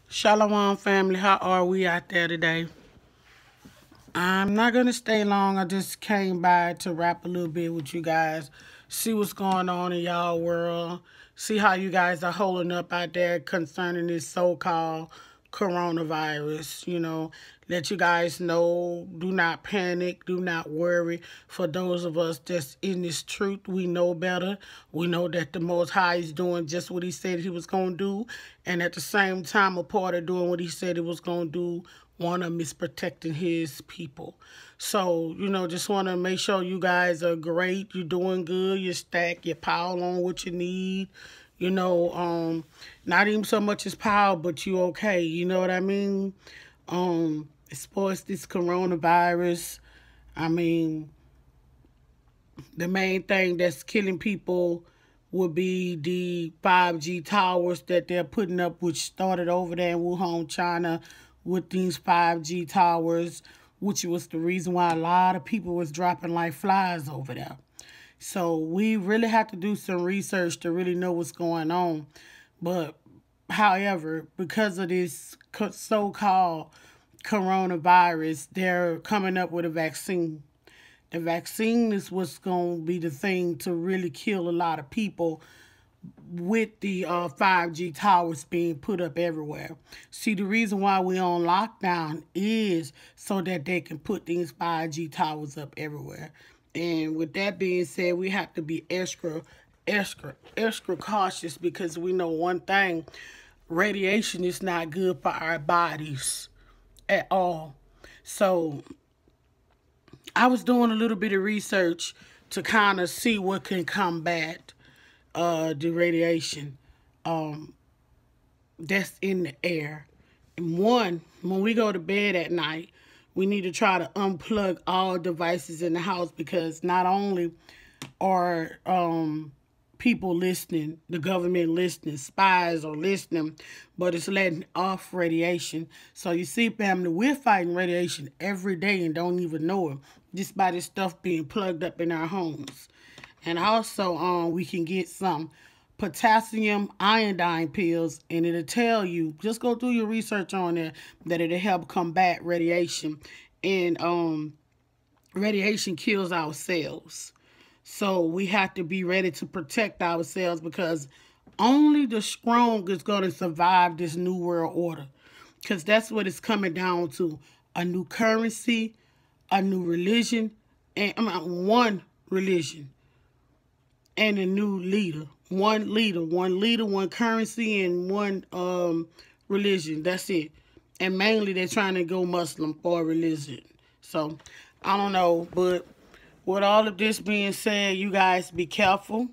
Shalom family, how are we out there today? I'm not gonna stay long. I just came by to rap a little bit with you guys, see what's going on in y'all world, see how you guys are holding up out there concerning this so-called coronavirus. Let you guys know, do not panic, do not worry. For those of us that's in this truth, we know better. We know that the Most High is doing just what he said he was going to do. And at the same time, a part of doing what he said he was going to do, one of them is protecting his people. So, just want to make sure you guys are great. You're doing good. You stack, you pile on what you need. Not even so much as power, but you okay. You know what I mean? As far as this coronavirus, I mean, the main thing that's killing people would be the 5G towers that they're putting up, which started over there in Wuhan, China, with these 5G towers, which was the reason why a lot of people was dropping like flies over there. So we really have to do some research to really know what's going on. But however, because of this so-called coronavirus, they're coming up with a vaccine. The vaccine is what's going to be the thing to really kill a lot of people with the 5G towers being put up everywhere. See, the reason why we're on lockdown is so that they can put these 5G towers up everywhere. And with that being said, we have to be extra cautious, because we know one thing: radiation is not good for our bodies at all. So I was doing a little bit of research to kind of see what can combat the radiation that's in the air. And one, when we go to bed at night, we need to try to unplug all devices in the house, because not only are people listening, the government listening, spies are listening, but it's letting off radiation. So you see, family, we're fighting radiation every day and don't even know it, just by this stuff being plugged up in our homes. And also, we can get some potassium iodine pills, and it'll tell you, just go do your research on there, that it'll help combat radiation. And radiation kills our cells. So we have to be ready to protect ourselves, because only the strong is going to survive this new world order. Because that's what it's coming down to: a new currency, a new religion, and one religion, and a new leader. One leader, one currency, and one religion. That's it. And mainly they're trying to go Muslim for religion. So I don't know, but with all of this being said, you guys be careful.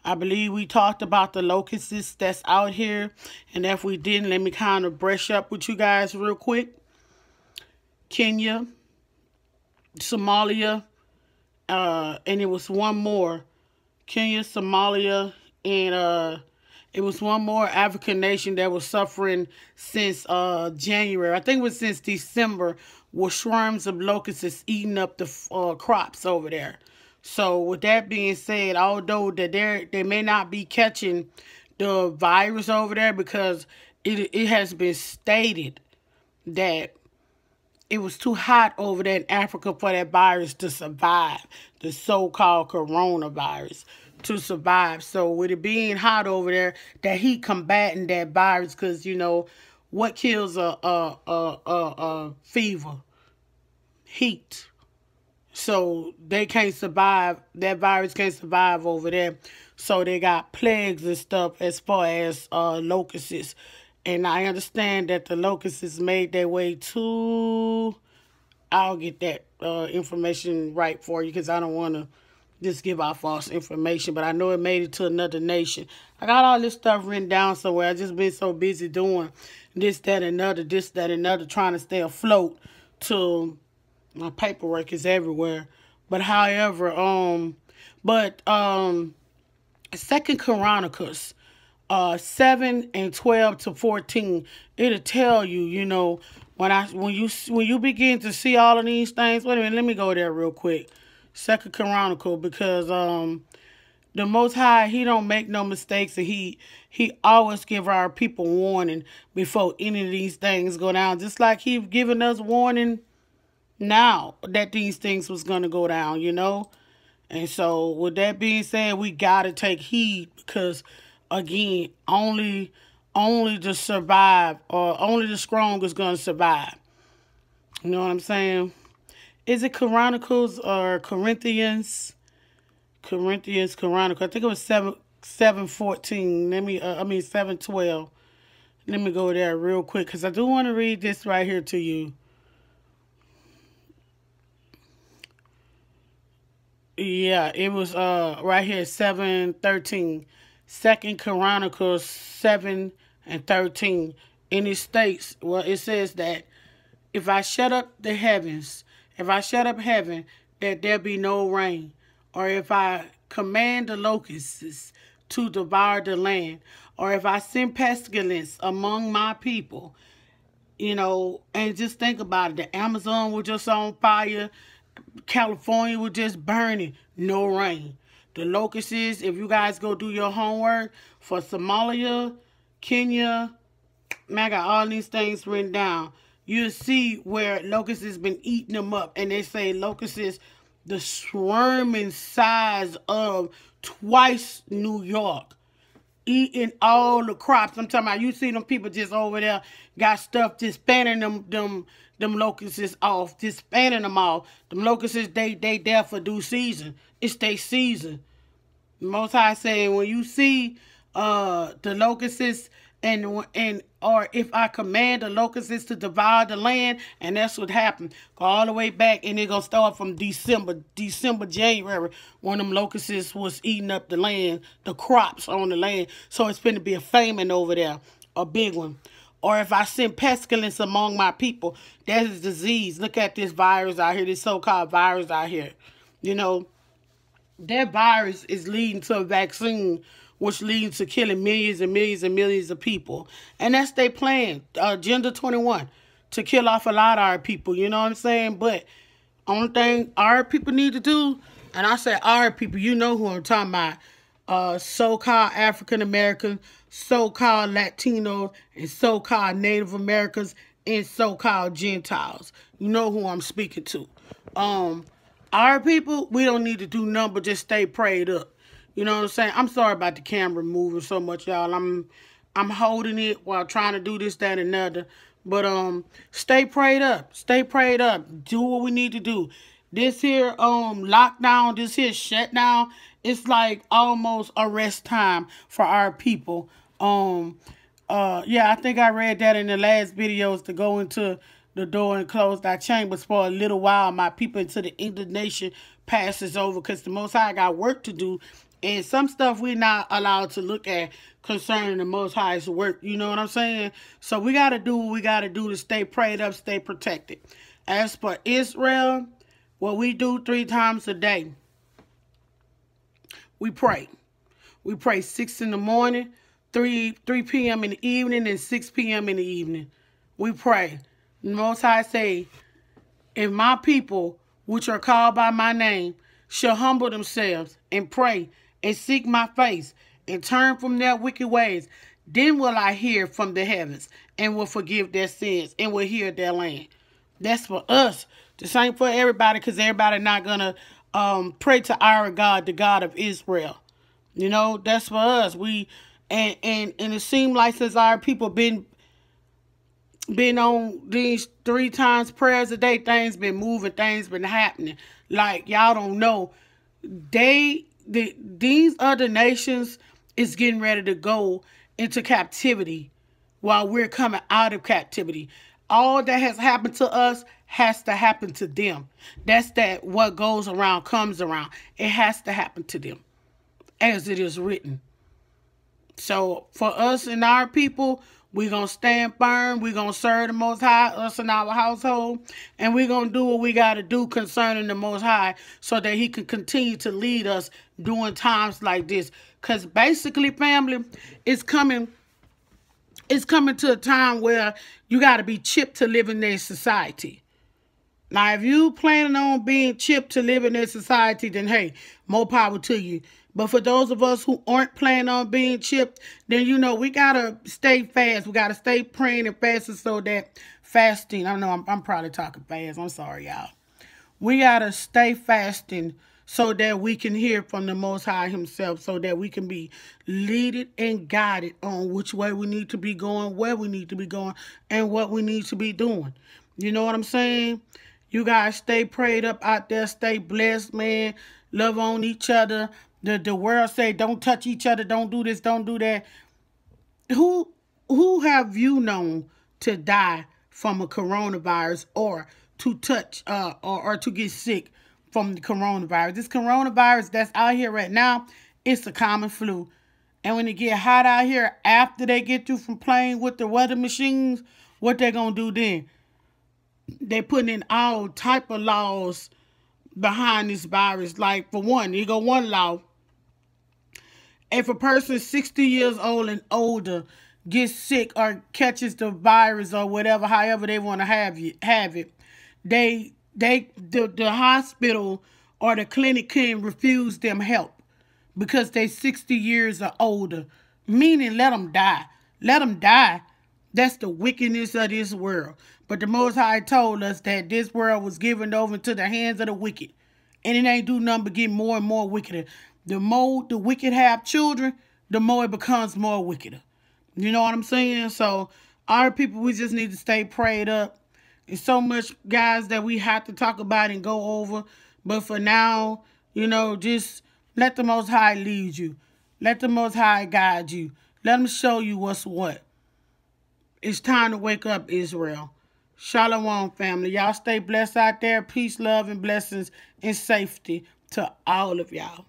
I believe we talked about the locusts that's out here, and if we didn't, let me kind of brush up with you guys real quick. Kenya, Somalia, and it was one more. Kenya, Somalia, and it was one more African nation that was suffering since January. I think it was since December, with swarms of locusts eating up the crops over there. So with that being said, although that they may not be catching the virus over there, because it has been stated that it was too hot over there in Africa for that virus to survive, the so-called coronavirus to survive. So with it being hot over there, that heat combating that virus, because what kills a fever? Heat. So they can't survive. That virus can't survive over there. So they got plagues and stuff as far as locusts. And I understand that the locusts made their way to... I'll get that information right for you, because I don't want to just give out false information. But I know it made it to another nation. I got all this stuff written down somewhere. I just been so busy doing this, that, and another, trying to stay afloat till my paperwork is everywhere. But however, Second Chronicles 7 and 12 to 14, it'll tell you, when you begin to see all of these things. Wait a minute, let me go there real quick. Second Chronicle, because The Most High, he don't make no mistakes, and he always give our people warning before any of these things go down. Just like he given us warning now that these things was going to go down, you know. And so with that being said, we got to take heed, because again, only to survive, or only the strong is going to survive. You know what I'm saying? Is it Chronicles or Corinthians? Chronicles. I think it was 7:14. Let me 7:12. Let me go there real quick, because I do want to read this right here to you. Yeah, it was right here, 7:13. 2 Chronicles 7:13. And it states, well, it says that if I shut up the heavens, if I shut up heaven, that there be no rain, or if I command the locusts to devour the land, or if I send pestilence among my people, you know, and just think about it. The Amazon was just on fire. California was just burning. No rain. The locusts, if you guys go do your homework for Somalia, Kenya, man, I got all these things written down. You'll see where locusts has been eating them up. And they say locusts, the swarming size of twice New York, eating all the crops. I'm talking about, you see them people just over there got stuff just fanning them locusts off, just fanning them off. Them locusts, they there for due season. It's their season. Most High saying, when you see the locusts, or if I command the locusts to devour the land, and that's what happened. Go all the way back, and they're going to start from December, January, when them locusts was eating up the land, the crops on the land. So it's going to be a famine over there, a big one. Or if I send pestilence among my people, that is disease. Look at this virus out here, this so-called virus out here. You know, that virus is leading to a vaccine, which leads to killing millions and millions and millions of people. And that's their plan, Agenda 21, to kill off a lot of our people, you know what I'm saying? But only thing our people need to do, and I say our people, you know who I'm talking about, so-called African Americans, so-called Latinos, and so-called Native Americans, and so-called Gentiles. You know who I'm speaking to. Our people, we don't need to do nothing but just stay prayed up. You know what I'm saying? I'm sorry about the camera moving so much, y'all. I'm holding it while trying to do this, that, and another. But stay prayed up. Stay prayed up. Do what we need to do. This here lockdown, this here shutdown, it's like almost arrest time for our people. Yeah, I think I read that in the last videos, to go into the door and close thy chambers for a little while, my people, until the indignation passes over, because the Most High got work to do. And some stuff we're not allowed to look at concerning the Most High's work. You know what I'm saying? So we got to do what we got to do to stay prayed up, stay protected. As for Israel, what we do 3 times a day, we pray. We pray 6 in the morning, 3 p.m. in the evening, and 6 p.m. in the evening. We pray. The Most High say, if my people, which are called by my name, shall humble themselves and pray and seek my face and turn from their wicked ways, then will I hear from the heavens and will forgive their sins and will heal their land. That's for us. This ain't for everybody, because everybody not going to pray to our God, the God of Israel. You know, that's for us. And it seems like since our people been on these 3 times prayers a day, things been moving, things been happening. Like, y'all don't know. These other nations is getting ready to go into captivity while we're coming out of captivity. All that has happened to us has to happen to them. That's that what goes around comes around. It has to happen to them, as it is written. So for us and our people, we're going to stand firm. We're going to serve the Most High, us and our household. And we're going to do what we got to do concerning the Most High, so that he can continue to lead us during times like this. Because basically, family, it's coming to a time where you got to be chipped to live in their society. Now, if you planning on being chipped to live in their society, then hey, more power to you. But for those of us who aren't planning on being chipped, then we gotta stay fast. We gotta stay praying and fasting so that fasting. I know I'm probably talking fast. I'm sorry, y'all. We gotta stay fasting so that we can hear from the Most High Himself, so that we can be leaded and guided on which way we need to be going, where we need to be going, and what we need to be doing. You know what I'm saying? You guys stay prayed up out there. Stay blessed, man. Love on each other. The world say don't touch each other. Don't do this. Don't do that. Who have you known to die from a coronavirus, or to touch or to get sick from the coronavirus? This coronavirus that's out here right now, it's a common flu. And when it get hot out here, after they get through from playing with the weather machines, what they gonna do then? They putting in all type of laws behind this virus. Like, for one, you go one law. If a person 60 years old and older gets sick or catches the virus or whatever, however they want to have it, the hospital or the clinic can refuse them help because they 60 years or older. Meaning, let them die. Let them die. That's the wickedness of this world. But the Most High told us that this world was given over to the hands of the wicked. And it ain't do nothing but get more and more wickeder. The more the wicked have children, the more it becomes more wickeder. You know what I'm saying? So, our people, we just need to stay prayed up. There's so much, guys, that we have to talk about and go over. But for now, just let the Most High lead you. Let the Most High guide you. Let Him show you what's what. It's time to wake up, Israel. Shalom, family. Y'all stay blessed out there. Peace, love, and blessings and safety to all of y'all.